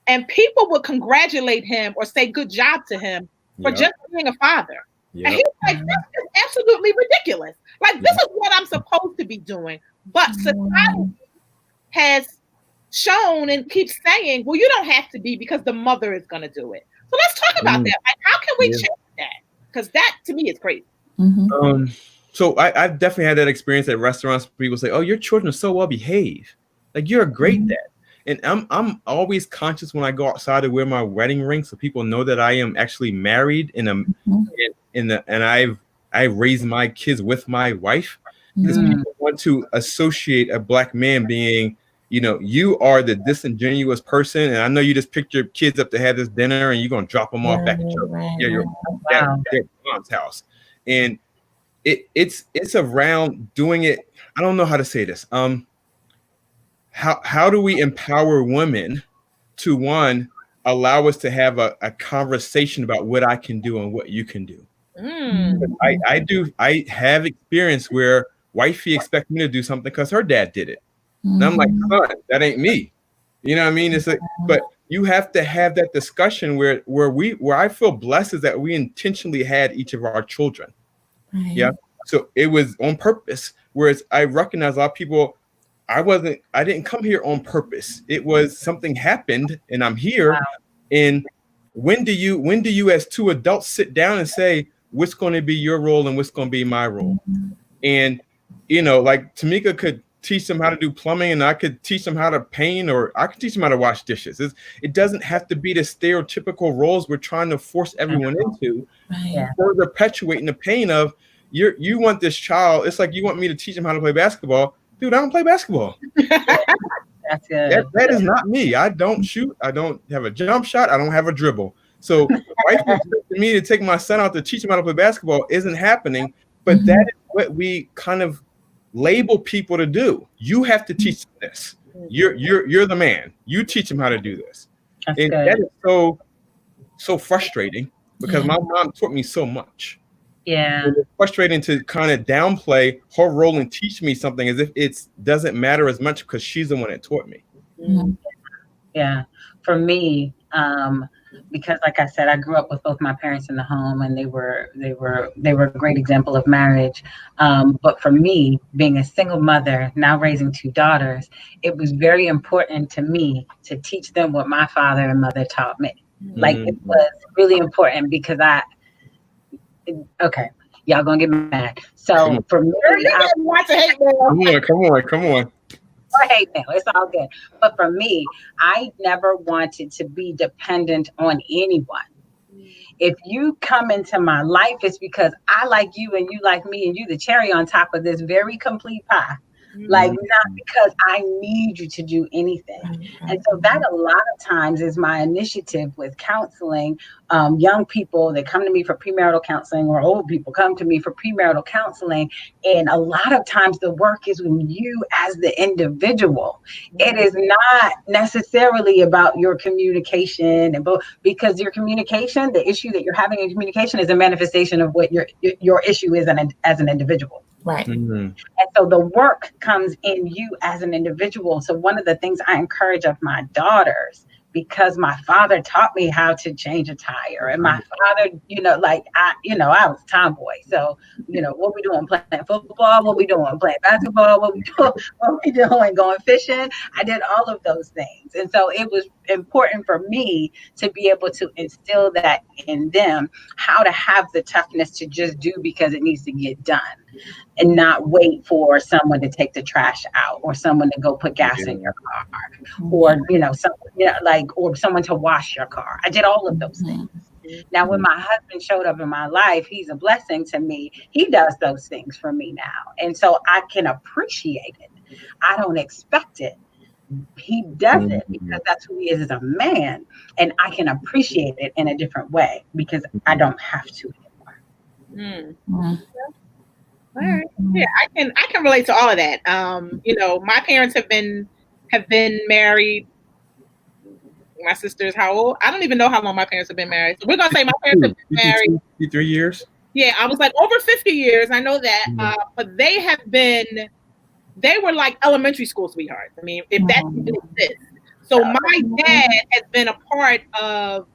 and people would congratulate him or say good job to him for just being a father. And he's like, this is absolutely ridiculous. Like, this is what I'm supposed to be doing. But society has shown and keeps saying, well, you don't have to be because the mother is going to do it. So let's talk about that. Like, how can we change that? Because that, to me, is crazy. So I've definitely had that experience at restaurants. People say, "Oh, your children are so well behaved. Like, you're a great dad." And I'm always conscious when I go outside to wear my wedding ring, so people know that I am actually married and I raised my kids with my wife, because people want to associate a Black man being, you are the disingenuous person, and I know you just picked your kids up to have this dinner, and you're gonna drop them off back at your mom's house, and it's around doing it. I don't know how to say this. How do we empower women to, one, allow us to have a conversation about what I can do and what you can do? I have experience where wifey expects me to do something because her dad did it. And I'm like, son, that ain't me. You know what I mean? It's like, but you have to have that discussion where I feel blessed is that we intentionally had each of our children. Right. Yeah. So it was on purpose. Whereas I recognize a lot of people, I didn't come here on purpose. It was something happened and I'm here. Wow. And when do you as two adults sit down and say, what's going to be your role and what's going to be my role? And, like Tamika could teach them how to do plumbing, and I could teach them how to paint, or I could teach them how to wash dishes. It doesn't have to be the stereotypical roles we're trying to force everyone into, further perpetuating the pain of you want this child. It's like you want me to teach them how to play basketball. Dude, I don't play basketball. That's good. That is not me. I don't shoot. I don't have a jump shot. I don't have a dribble. So for me to take my son out to teach him how to play basketball isn't happening. But that is what we kind of label people to do. You have to teach them this. You're the man. You teach them how to do this. That's and good. that is so frustrating because my mom taught me so much. Yeah. It's frustrating to kind of downplay her role and teach me something as if it doesn't matter as much because she's the one that taught me. Yeah. For me, because like I said, I grew up with both my parents in the home, and they were a great example of marriage. But for me, being a single mother, now raising 2 daughters, it was very important to me to teach them what my father and mother taught me. Like it was really important because okay, y'all gonna get mad. So for me, come on. Or hate mail, it's all good. But for me, I never wanted to be dependent on anyone. If you come into my life, it's because I like you and you like me, and you the cherry on top of this very complete pie. Like, not because I need you to do anything. And so that a lot of times is my initiative with counseling. Young people that come to me for premarital counseling, or old people come to me for premarital counseling. And a lot of times the work is with you as the individual. It is not necessarily about your communication, because your communication, the issue that you're having in communication, is a manifestation of what your issue is as an individual. Right. And so the work comes in you as an individual. So one of the things I encourage of my daughters, because my father taught me how to change a tire, and my father, I was a tomboy. So, what we doing, playing football, what we doing, playing basketball, what we doing, going fishing. I did all of those things. And so it was important for me to be able to instill that in them, how to have the toughness to just do because it needs to get done, and not wait for someone to take the trash out, or someone to go put gas in your car, or or someone to wash your car. I did all of those things. Now, when my husband showed up in my life, he's a blessing to me. He does those things for me now, and so I can appreciate it. I don't expect it. He does it because that's who he is as a man, and I can appreciate it in a different way because I don't have to anymore. All right. Yeah, I can relate to all of that. My parents have been married. My sister's how old? I don't even know how long my parents have been married. So we're gonna say my parents have been married 53 years. Yeah, I was like over 50 years. I know that. But they were like elementary school sweethearts. I mean, if that even exists. So my dad has been a part of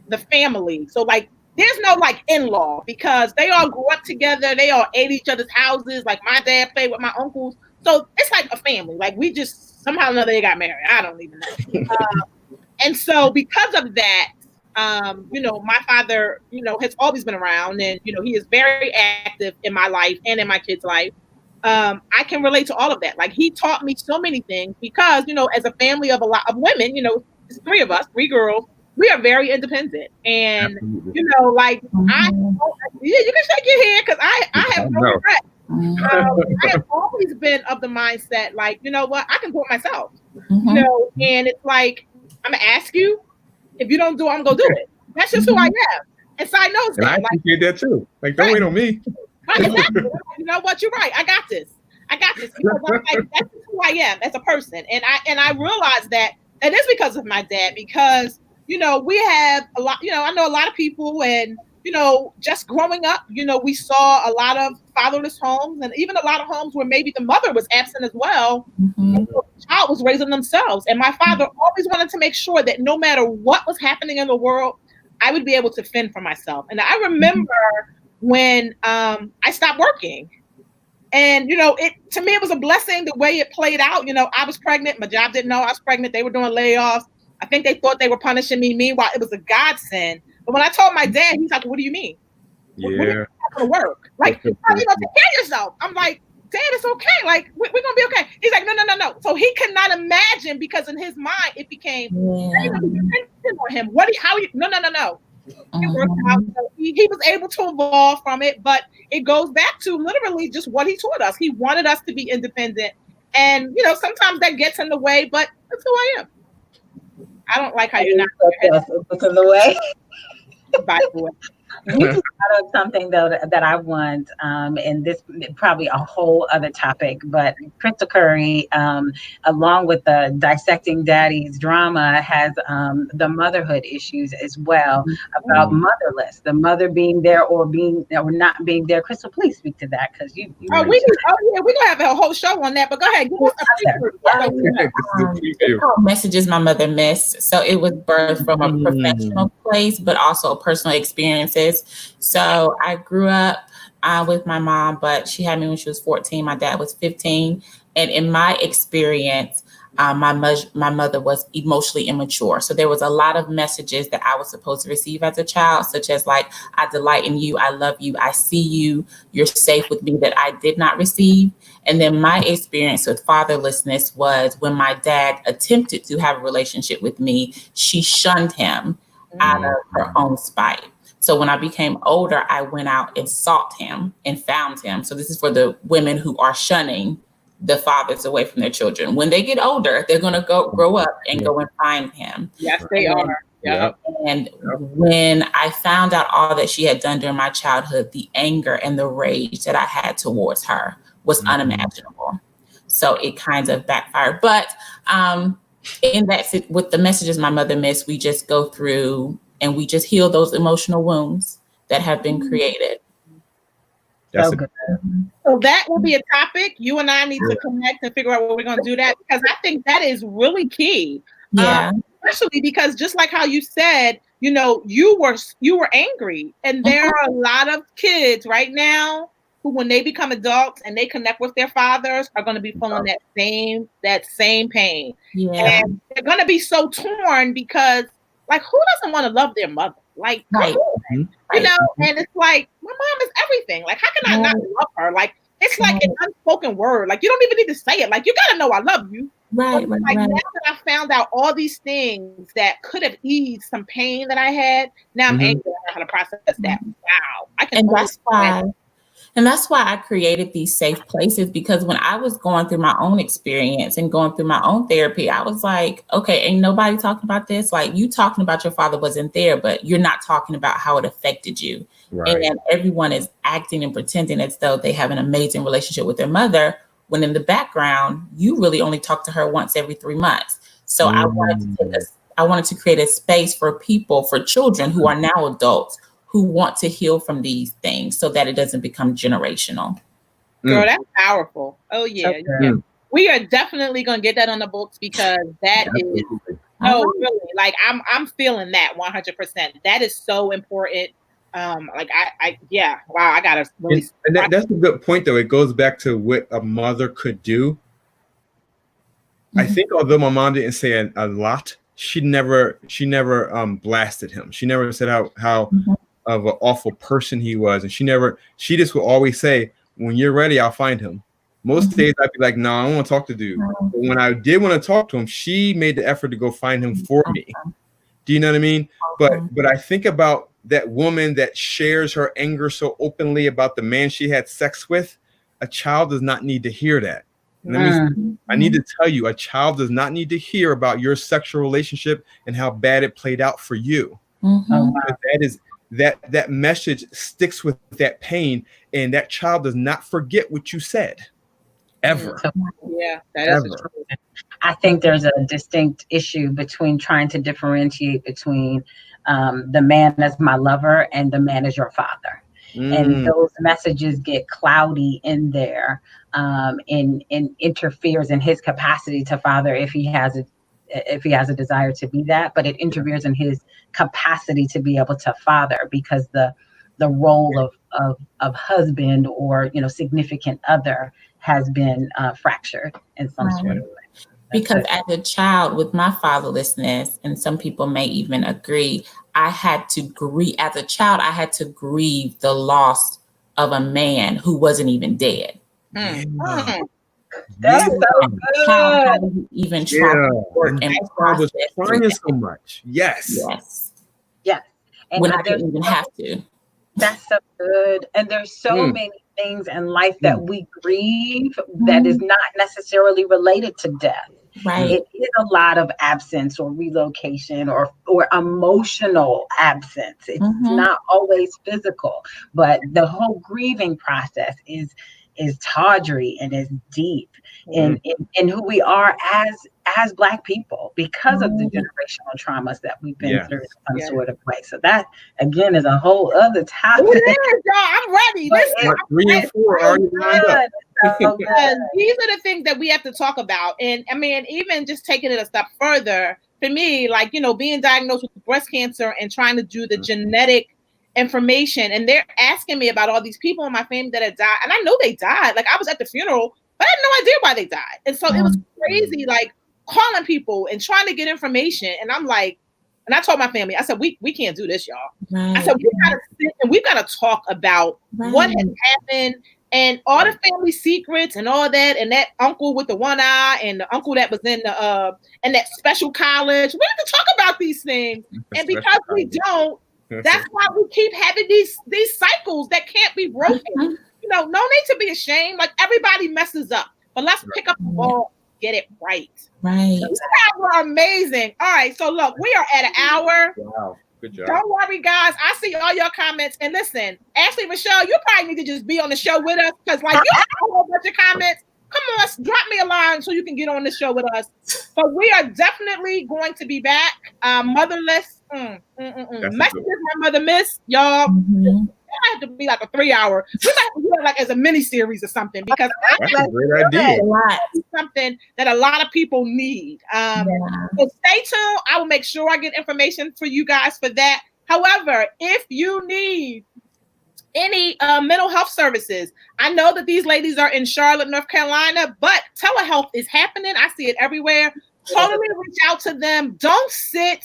the family. So like, there's no like in-law, because they all grew up together. They all ate each other's houses. Like my dad played with my uncles. So it's like a family. Like we just somehow or another they got married. I don't even know. And so because of that, my father, has always been around, and, he is very active in my life and in my kids' life. I can relate to all of that. Like he taught me so many things because, as a family of a lot of women, it's 3 of us, 3 girls, we are very independent. And, you can shake your head because I have no regret. I have always been of the mindset, like, you know what, I can do it myself. And it's like, I'm gonna ask you. If you don't do it, I'm gonna do it. That's just who I am. And Sy knows that. And I appreciate that too. Like, don't wait on me. Right, exactly. You know what? You're right. I got this. Because that's just who I am as a person. And I realized that is because of my dad. Because we have a lot. I know a lot of people, and just growing up, we saw a lot of fatherless homes, and even a lot of homes where maybe the mother was absent as well. The child was raising themselves. And my father always wanted to make sure that no matter what was happening in the world, I would be able to fend for myself. And I remember when I stopped working, and to me it was a blessing the way it played out. I was pregnant. My job didn't know I was pregnant. They were doing layoffs. I think they thought they were punishing me. Meanwhile, it was a godsend. But when I told my dad, he's like, "What do you mean?" When Yeah. you're not going to work, like, oh, you know, take care of yourself. I'm like, Dad, it's okay. Like, we're going to be okay. He's like, no. So he could not imagine, because in his mind, it became, dependent on him. No. It worked out. So he was able to evolve from it, but it goes back to literally just what he taught us. He wanted us to be independent. And, you know, sometimes that gets in the way, but that's who I am. I don't like how you're not. It's in the way. By the way. You just brought up something though that I want, and this probably a whole other topic, but Crystal Currie, along with the Dissecting Daddies drama, has the motherhood issues as well, about motherless, the mother being there or not being there. Crystal, please speak to that, because we're gonna have a whole show on that. But go ahead, give us it's called Messages My Mother Missed. So it was birthed from a professional place, but also personal experiences. So I grew up with my mom, but she had me when she was 14. My dad was 15. And in my experience, my mother was emotionally immature. So there was a lot of messages that I was supposed to receive as a child, such as like, I delight in you, I love you, I see you, you're safe with me, that I did not receive. And then my experience with fatherlessness was when my dad attempted to have a relationship with me, she shunned him out of her own spite. So when I became older, I went out and sought him and found him. So this is for the women who are shunning the fathers away from their children. When they get older, they're going to grow up and go and find him. Yes, they are. Yeah. And when I found out all that she had done during my childhood, the anger and the rage that I had towards her was unimaginable. So it kind of backfired. But in that, with the Messages My Mother Missed, we just go through and we just heal those emotional wounds that have been created. So that will be a topic. You and I need to connect and figure out what we're going to do that, because I think that is really key. Yeah. Especially because just like how you said, you know, you were angry, and there are a lot of kids right now who, when they become adults and they connect with their fathers, are going to be feeling that same pain. Yeah. And they're going to be so torn because, like, who doesn't want to love their mother? Like, you know, and it's like, my mom is everything. Like, how can I not love her? Like, it's like an unspoken word. Like, you don't even need to say it. Like, you got to know I love you. Right. Now that I found out all these things that could have eased some pain that I had, now I'm angry. I know how to process that. Wow. I can. And that's why I created these safe places, because when I was going through my own experience and going through my own therapy, I was like, okay, ain't nobody talking about this. Like, you talking about your father wasn't there, but you're not talking about how it affected you. Right. And everyone is acting and pretending as though they have an amazing relationship with their mother, when in the background, you really only talk to her once every 3 months. So I wanted to create a space for people, for children who are now adults, who want to heal from these things so that it doesn't become generational. Girl, that's powerful. Oh, yeah. We are definitely going to get that on the books, because that is, really, like, I'm feeling that 100%. That is so important. Like, I got to really. And that's a good point, though. It goes back to what a mother could do. I think although my mom didn't say a lot, she never blasted him. She never said how of an awful person he was, and she just would always say, when you're ready, I'll find him. Most days I'd be like, no, I don't want to talk to dude. But when I did want to talk to him, she made the effort to go find him for me. Do you know what I mean? But I think about that woman that shares her anger so openly about the man she had sex with. A child does not need to hear that. I need to tell you, a child does not need to hear about your sexual relationship and how bad it played out for you. That message sticks with that pain, and that child does not forget what you said, ever. Yeah, that is true. I think there's a distinct issue between trying to differentiate between the man as my lover and the man as your father. And those messages get cloudy in there, and interferes in his capacity to father if he has a desire to be that, but it interferes in his capacity to be able to father, because the role of husband or significant other has been fractured in some sort of way. Because as a child with my fatherlessness, and some people may even agree, I had to grieve. As a child, I had to grieve the loss of a man who wasn't even dead. That's Yeah. so How good. did he even try to work and that's why I was process crying through so much. Yes. Yes. Yes. And When I didn't even have to. That's so good. And there's so many things in life that we grieve that is not necessarily related to death. Right. It is a lot of absence or relocation or emotional absence. It's not always physical, but the whole grieving process is tawdry and is deep in who we are as Black people because of the generational traumas that we've been through in some sort of way. So that again is a whole other topic. It is, y'all. I'm ready. Part 3 and 4 are already lined up. So good. These are the things that we have to talk about. And I mean, even just taking it a step further, for me, like, you know, being diagnosed with breast cancer and trying to do the genetic information, and they're asking me about all these people in my family that had died. And I know they died. Like, I was at the funeral, but I had no idea why they died. And so it was crazy, like calling people and trying to get information. And I'm like, and I told my family, I said, we can't do this, y'all. Right. I said, we gotta sit and we gotta talk about what has happened and all the family secrets and all that, and that uncle with the one eye and the uncle that was in the and that special college. We have to talk about these things. And because we don't, that's why we keep having these cycles that can't be broken. You know, no need to be ashamed. Like, everybody messes up, but let's pick up the ball, get it right. Right. You guys were amazing. All right, so look, we are at an hour. Wow, good job. Don't worry, guys. I see all your comments. And listen, Ashley, Michelle, you probably need to just be on the show with us, because like, you have a whole bunch of comments. Come on, drop me a line so you can get on the show with us. But we are definitely going to be back. Motherless. Messages my mother missed, y'all. It had to be like a 3-hour. We might have to do it like as a mini series or something, because that's a great idea. Something that a lot of people need. So stay tuned. I will make sure I get information for you guys for that. However, if you need any mental health services, I know that these ladies are in Charlotte, North Carolina, but telehealth is happening. I see it everywhere. Totally reach out to them. Don't sit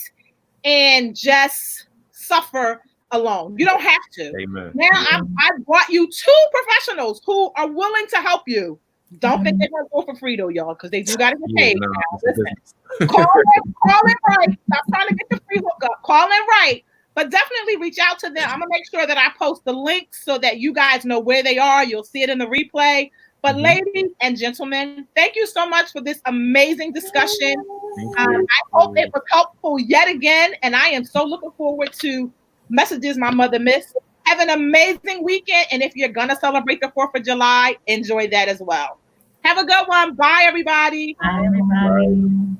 and just suffer alone. You don't have to. Amen. Now I brought you 2 professionals who are willing to help you. Don't think they're gonna go for free though, y'all, because they do gotta get paid. Listen, call in right. Stop trying to get the free hookup. Call in right. But definitely reach out to them. I'm gonna make sure that I post the links so that you guys know where they are. You'll see it in the replay. But ladies and gentlemen, thank you so much for this amazing discussion. I hope it was helpful yet again, and I am so looking forward to messages my mother missed. Have an amazing weekend, and if you're gonna celebrate the 4th of July, enjoy that as well. Have a good one. Bye, everybody. Bye, everybody. Bye.